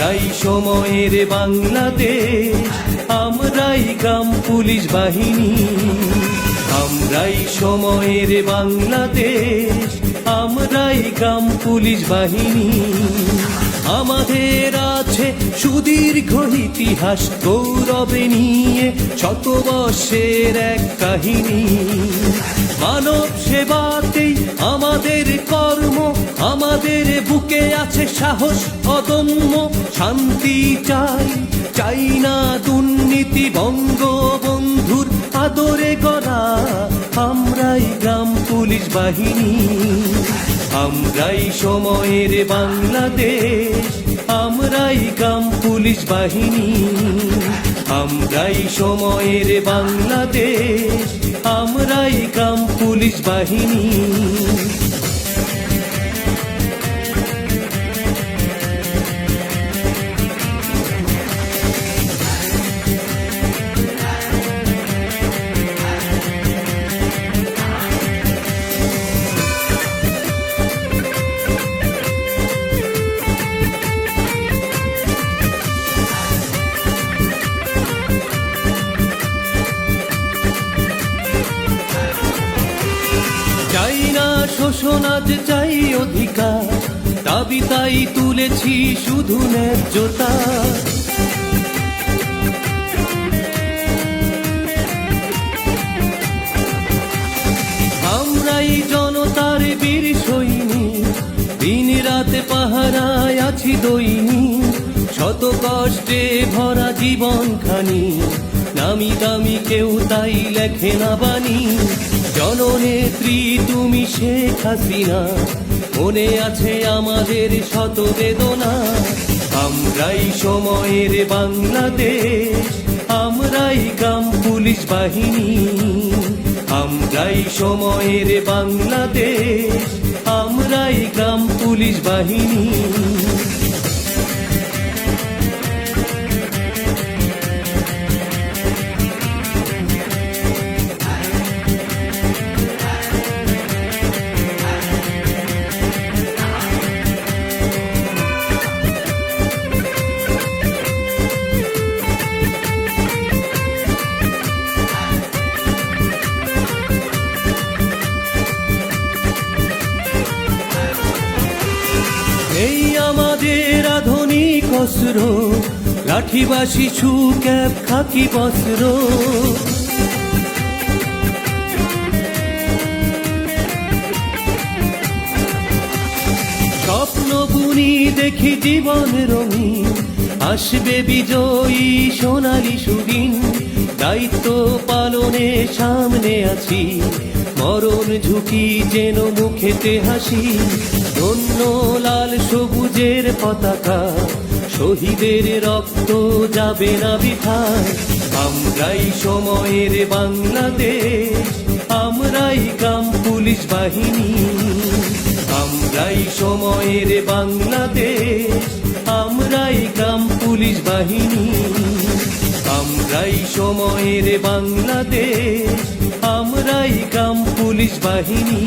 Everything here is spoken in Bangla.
আমরাই সময়ের বাংলাদেশ, আমরাই গ্রাম পুলিশ বাহিনী। আমরাই সময়ের বাংলাদেশ, আমরাই গ্রাম পুলিশ বাহিনী। আমাদের আছে সুদীর্ঘ ইতিহাস, গৌরবে নিয়ে শতবর্ষের এক কাহিনী। মানব সেবাতেই আমাদের কর্ম, আমাদের বুকে আছে সাহস অদম্য। শান্তি চাই, চাই না দুর্নীতি, বঙ্গবন্ধুর আদরে গড়া আমরাই গ্রাম পুলিশ বাহিনী। আমরাই সময়ের বাংলাদেশ, আমরাই গ্রাম পুলিশ বাহিনী। আমরাই সময়ের বাংলাদেশ, আমরাই গ্রাম পুলিশ বাহিনী। চাই না শোষণ, আজ চাই অধিকার, দাবি তাই তুলেছি শুধু ন্যায্যতা। আমরাই জনতার বীর সৈনিক, দিন রাতে পাহারায় আছি দৈনিক। শত কষ্টে ভরা জীবন খানি, নামি দামি কেউ তাই লেখে না বাণী। জননেত্রী তুমি শেখ হাসিনা, মনে আছে আমাদের শত বেদনা। আমরাই সময়ের বাংলাদেশ, আমরাই গ্রাম পুলিশ বাহিনী। আমরাই সময়ের বাংলাদেশ, আমরাই গ্রাম পুলিশ বাহিনী। এই আমাদের আধুনিক অস্ত্র, লাঠি বা শিশু ক্যাপ খাকি বস্ত্র। স্বপ্ন বুনি দেখি জীবন রঙিন, আসবে বিজয়ী সোনালী সুদিন। দায়িত্ব পালনে সামনে আছি, মরণ ঝুঁকি যেন মুখেতে হাসি। ধন্য লাল সবুজের পতাকা, শহীদের রক্ত যাবে না বৃথায়। আমরাই সময়ের বাংলাদেশ, আমরাই গ্রাম পুলিশ বাহিনী। আমরাই সময়ের বাংলাদেশ, আমরাই গ্রাম পুলিশ বাহিনী। আমরাই সময়ের বাংলাদেশ, আমরাই গ্রাম পুলিশ বাহিনী।